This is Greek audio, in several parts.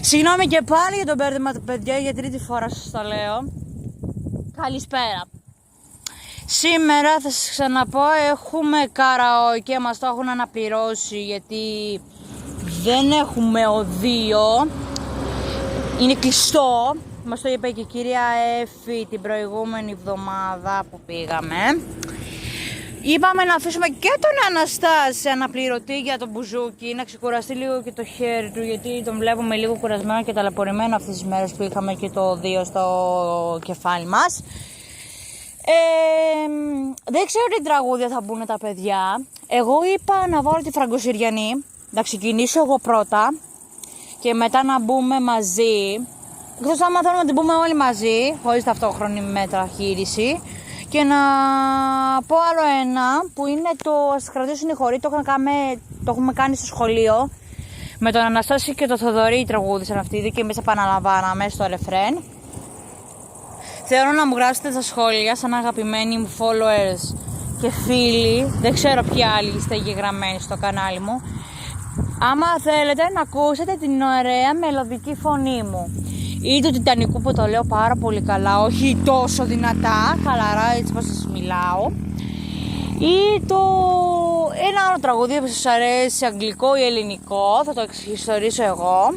Συγγνώμη και πάλι για το μπέρδεμα του παιδιά, για τρίτη φορά σας το λέω. Καλησπέρα. Σήμερα θα σας ξαναπώ, έχουμε καραόκε, μας το έχουν αναπληρώσει γιατί δεν έχουμε οδείο. Είναι κλειστό, μας το είπε και η κυρία Εφη την προηγούμενη εβδομάδα που πήγαμε. Είπαμε να αφήσουμε και τον Αναστάση αναπληρωτή για τον μπουζούκι, να ξεκουραστεί λίγο και το χέρι του, γιατί τον βλέπουμε λίγο κουρασμένο και ταλαιπωρημένο αυτές τις μέρες που είχαμε και το οδείο στο κεφάλι μας. Δεν ξέρω τι τραγούδια θα μπουν τα παιδιά. Εγώ είπα να βάλω τη Φραγκοσυριανή, να ξεκινήσω εγώ πρώτα και μετά να μπούμε μαζί. Εκτός άμα θέλουμε να την πούμε όλοι μαζί, χωρίς ταυτόχρονη μεταχείριση. Και να πω άλλο ένα που είναι το «Ας κρατήσουν οι χωροί», το έχουμε κάνει στο σχολείο. Με τον Αναστάση και τον Θοδωρή τραγούδισαν αυτοί και εμείς επαναλαμβάναμε στο ρεφρέν. Θέλω να μου γράψετε στα σχόλια σαν αγαπημένοι μου followers και φίλοι, δεν ξέρω ποιοι άλλοι είστε εγγεγραμμένοι στο κανάλι μου, άμα θέλετε να ακούσετε την ωραία μελωδική φωνή μου. Ή του Τιτανικού που το λέω πάρα πολύ καλά, όχι τόσο δυνατά, χαλαρά έτσι πως σας μιλάω. Ή ένα άλλο τραγούδι που σας αρέσει, αγγλικό ή ελληνικό, θα το εξιστορήσω εγώ.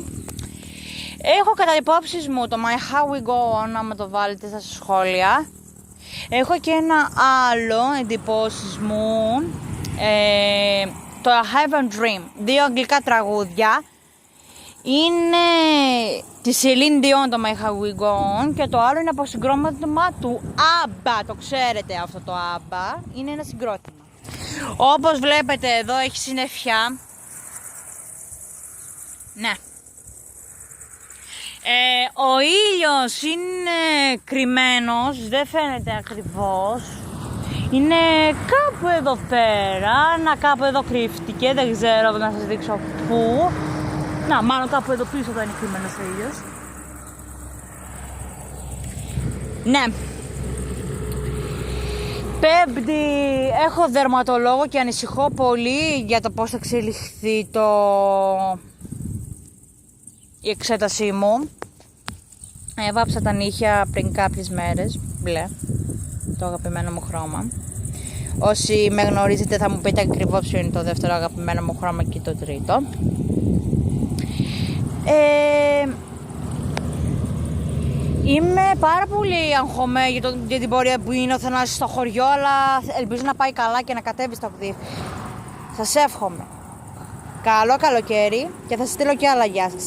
Έχω κατά υπόψεις μου το My How We Go On, άμα το βάλετε στα σχόλια. Έχω και ένα άλλο εντυπώσεις μου, το I Have a Dream, 2 αγγλικά τραγούδια. Είναι τη Celine Dion το My How We Go On και το άλλο είναι από συγκρότημα του ABBA, το ξέρετε αυτό το ABBA, είναι ένα συγκρότημα. Όπως βλέπετε εδώ έχει συννεφιά. Ναι. Ο ήλιος είναι κρυμμένος, δεν φαίνεται ακριβώς. Είναι κάπου εδώ πέρα, κάπου εδώ κρύφτηκε, δεν ξέρω να σας δείξω πού. Να, μάλλον κάπου εδώ πίσω θα είναι κρυμμένος ο ήλιος. Ναι. Πέμπτη, έχω δερματολόγο και ανησυχώ πολύ για το πώς θα εξελιχθεί η εξέτασή μου. Έβαψα τα νύχια πριν κάποιες μέρες, μπλε, το αγαπημένο μου χρώμα. Όσοι με γνωρίζετε θα μου πείτε ακριβώς ποιο είναι το δεύτερο αγαπημένο μου χρώμα και το τρίτο. Είμαι πάρα πολύ αγχωμένη για την πορεία που είναι ο Θανάσης στο χωριό, αλλά ελπίζω να πάει καλά και να κατέβει στο κτίρι. Σας εύχομαι καλό καλοκαίρι και θα σας στείλω και άλλα γεια σας.